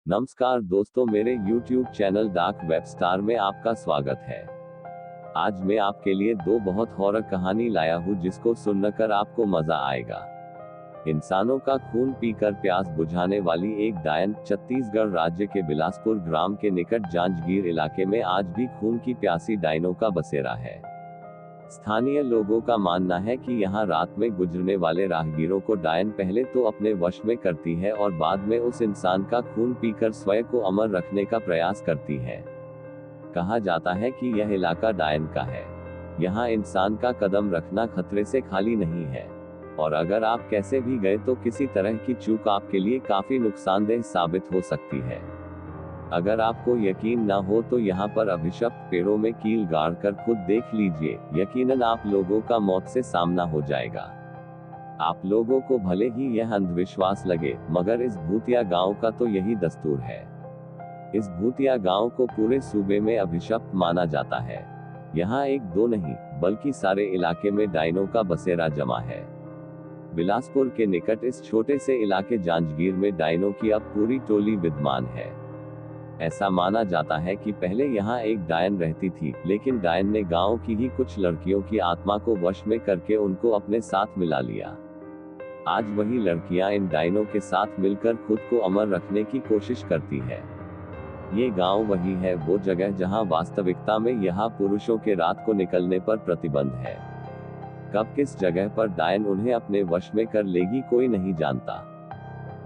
नमस्कार दोस्तों, मेरे YouTube channel dark web star में आपका स्वागत है। आज मैं आपके लिए दो बहुत हॉरर कहानी लाया हूँ जिसको सुनकर आपको मजा आएगा। इंसानों का खून पीकर प्यास बुझाने वाली एक डायन छत्तीसगढ़ राज्य के बिलासपुर ग्राम के निकट जांजगीर इलाके में आज भी खून की प्यासी डायनों का बसेरा है। स्थानीय लोगों का मानना है कि यहाँ रात में गुजरने वाले राहगीरों को डायन पहले तो अपने वश में करती है और बाद में उस इंसान का खून पीकर स्वयं को अमर रखने का प्रयास करती है। कहा जाता है कि यह इलाका डायन का है। यहाँ इंसान का कदम रखना खतरे से खाली नहीं है, और अगर आप कैसे भी गए तो किसी तरह की चूक आपके लिए काफी नुकसानदेह साबित हो सकती है। अगर आपको यकीन ना हो तो यहाँ पर अभिशप्त पेड़ों में कील गाड़ कर खुद देख लीजिए, यकीनन आप लोगों का मौत से सामना हो जाएगा। आप लोगों को भले ही यह अंधविश्वास लगे, मगर इस भूतिया गांव का तो यही दस्तूर है। इस भूतिया गांव को पूरे सूबे में अभिशप्त माना जाता है। यहाँ एक दो नहीं बल्कि सारे इलाके में डायनों का बसेरा जमा है। बिलासपुर के निकट इस छोटे से इलाके जांजगीर में डायनों की अब पूरी टोली विद्यमान है। ऐसा माना जाता है कि पहले यहाँ एक डायन रहती थी, लेकिन डायन ने गांव की ही कुछ लड़कियों की आत्मा को वश में करके उनको अपने साथ मिला लिया। आज वही लड़कियां इन डायनों के साथ मिलकर खुद को अमर रखने की कोशिश करती है। ये गांव वही है, वो जगह जहां वास्तविकता में यहाँ पुरुषों के रात को निकलने पर प्रतिबंध है। कब किस जगह पर डायन उन्हें अपने वश में कर लेगी कोई नहीं जानता।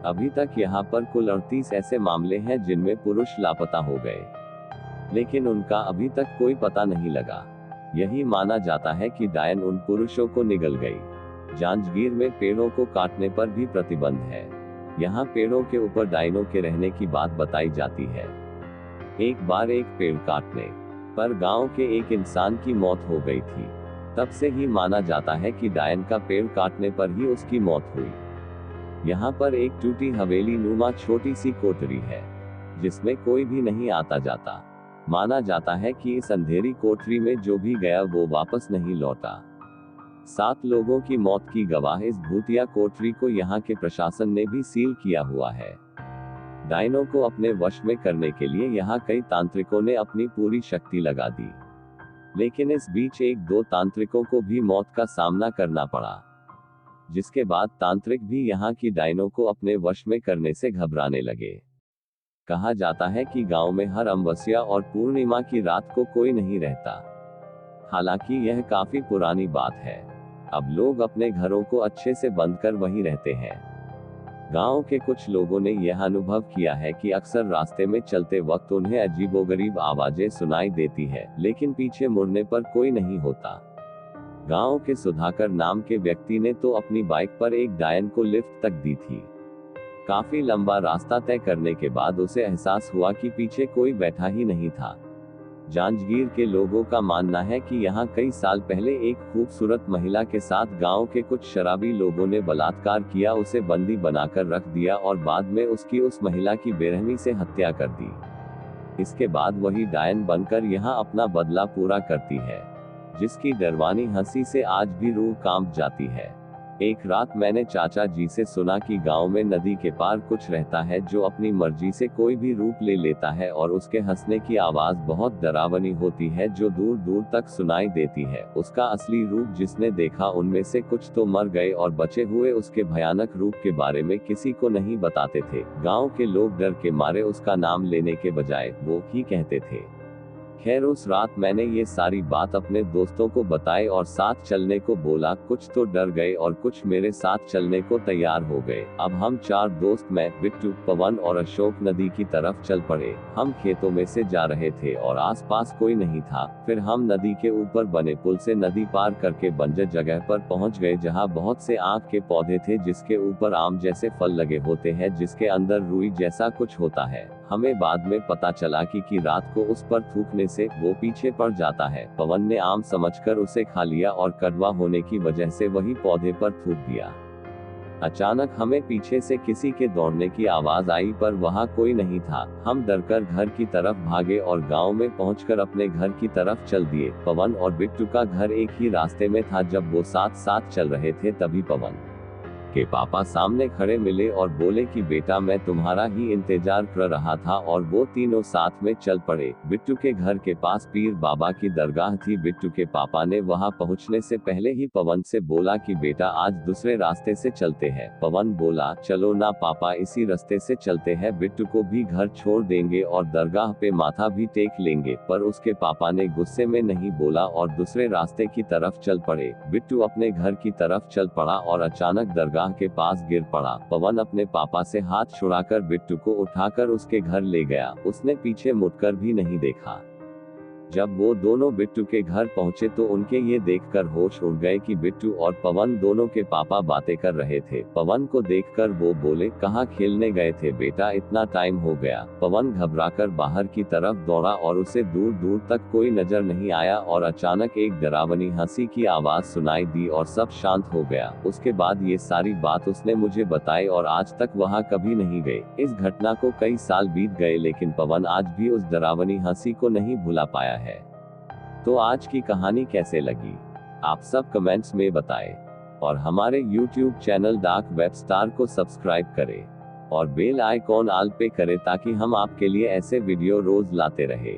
अभी तक यहाँ पर कुल 38 ऐसे मामले हैं जिनमें पुरुष लापता हो गए, लेकिन उनका अभी तक कोई पता नहीं लगा। यही माना जाता है कि डायन उन पुरुषों को निगल गई। जांजगीर में पेड़ों को काटने पर भी प्रतिबंध है। यहाँ पेड़ों के ऊपर डायनों के रहने की बात बताई जाती है। एक बार एक पेड़ काटने पर गांव के एक इंसान की मौत हो गई थी। तब से ही माना जाता है कि डायन का पेड़ काटने पर ही उसकी मौत हुई। यहाँ पर एक टूटी हवेली नुमा छोटी सी कोठरी है, जिसमें कोई भी नहीं आता जाता। माना जाता है कि इस अंधेरी कोठरी में जो भी गया वो वापस नहीं लौटा। 7 लोगों की मौत की गवाह इस भूतिया कोठरी को यहाँ के प्रशासन ने भी सील किया हुआ है। डायनों को अपने वश में करने के लिए यहाँ कई तांत्रिकों ने अपनी पूरी शक्ति लगा दी, लेकिन इस बीच एक दो तांत्रिकों को भी मौत का सामना करना पड़ा, जिसके बाद तांत्रिक भी यहाँ की डायनों को अपने वश में करने से घबराने लगे। कहा जाता है कि गांव में हर अमावस्या और पूर्णिमा की रात को कोई नहीं रहता। हालांकि यह काफी पुरानी बात है। अब लोग अपने घरों को अच्छे से बंद कर वहीं रहते हैं। गांव के कुछ लोगों ने यह अनुभव किया है कि अक्सर रास्ते में चलते वक्त उन्हें अजीबोगरीब आवाजें सुनाई देती है, लेकिन पीछे मुड़ने पर कोई नहीं होता। गांव के सुधाकर नाम के व्यक्ति ने तो अपनी बाइक पर एक डायन को लिफ्ट तक दी थी। काफी लंबा रास्ता तय करने के बाद उसे एहसास हुआ कि पीछे कोई बैठा ही नहीं था। जांजगीर के लोगों का मानना है कि यहाँ कई साल पहले एक खूबसूरत महिला के साथ गांव के कुछ शराबी लोगों ने बलात्कार किया, उसे बंदी बनाकर रख दिया और बाद में उसकी उस महिला की बेरहमी से हत्या कर दी। इसके बाद वही डायन बनकर यहाँ अपना बदला पूरा करती है, जिसकी डरवानी हंसी से आज भी रूह कांप जाती है। एक रात मैंने चाचा जी से सुना कि गांव में नदी के पार कुछ रहता है जो अपनी मर्जी से कोई भी रूप ले लेता है, और उसके हंसने की आवाज बहुत डरावनी होती है जो दूर दूर तक सुनाई देती है। उसका असली रूप जिसने देखा उनमें से कुछ तो मर गए और बचे हुए उसके भयानक रूप के बारे में किसी को नहीं बताते थे। गाँव के लोग डर के मारे उसका नाम लेने के बजाय वो ही कहते थे। खैर, उस रात मैंने ये सारी बात अपने दोस्तों को बताई और साथ चलने को बोला। कुछ तो डर गए और कुछ मेरे साथ चलने को तैयार हो गए। अब हम 4 दोस्त, मैं, बिट्टू, पवन और अशोक नदी की तरफ चल पड़े। हम खेतों में से जा रहे थे और आसपास कोई नहीं था। फिर हम नदी के ऊपर बने पुल से नदी पार करके बंजर जगह पर पहुंच गए, जहां बहुत से आक के पौधे थे जिसके ऊपर आम जैसे फल लगे होते हैं, जिसके अंदर रुई जैसा कुछ होता है। हमें बाद में पता चला कि रात को उस पर थूकने से वो पीछे पड़ जाता है। पवन ने आम समझकर उसे खा लिया और कड़वा होने की वजह से वही पौधे पर थूक दिया। अचानक हमें पीछे से किसी के दौड़ने की आवाज आई, पर वहाँ कोई नहीं था। हम डरकर घर की तरफ भागे और गांव में पहुंचकर अपने घर की तरफ चल दिए। पवन और बिट्टू का घर एक ही रास्ते में था। जब वो साथ साथ चल रहे थे तभी पवन के पापा सामने खड़े मिले और बोले कि बेटा मैं तुम्हारा ही इंतजार कर रहा था, और वो तीनों साथ में चल पड़े। बिट्टू के घर के पास पीर बाबा की दरगाह थी। बिट्टू के पापा ने वहां पहुंचने से पहले ही पवन से बोला कि बेटा आज दूसरे रास्ते से चलते हैं। पवन बोला चलो ना पापा, इसी रास्ते से चलते हैं, बिट्टू को भी घर छोड़ देंगे और दरगाह पे माथा भी टेक लेंगे। पर उसके पापा ने गुस्से में नहीं बोला और दूसरे रास्ते की तरफ चल पड़े। बिट्टू अपने घर की तरफ चल पड़ा और अचानक दरगाह के पास गिर पड़ा। पवन अपने पापा से हाथ छुड़ाकर बिट्टू को उठाकर उसके घर ले गया। उसने पीछे मुड़कर भी नहीं देखा। जब वो दोनों बिट्टू के घर पहुंचे तो उनके ये देखकर होश उड़ गए कि बिट्टू और पवन दोनों के पापा बातें कर रहे थे। पवन को देखकर वो बोले कहाँ खेलने गए थे बेटा, इतना टाइम हो गया। पवन घबराकर बाहर की तरफ दौड़ा और उसे दूर दूर तक कोई नजर नहीं आया और अचानक एक डरावनी हंसी की आवाज सुनाई दी और सब शांत हो गया। उसके बाद ये सारी बात उसने मुझे बताई और आज तक वहाँ कभी नहीं गए। इस घटना को कई साल बीत गए लेकिन पवन आज भी उस डरावनी हंसी को नहीं भुला पाया है। तो आज की कहानी कैसे लगी आप सब कमेंट्स में बताएं और हमारे YouTube channel dark web star को सब्सक्राइब करें और बेल आइकॉन ऑल पे करें ताकि हम आपके लिए ऐसे वीडियो रोज लाते रहे।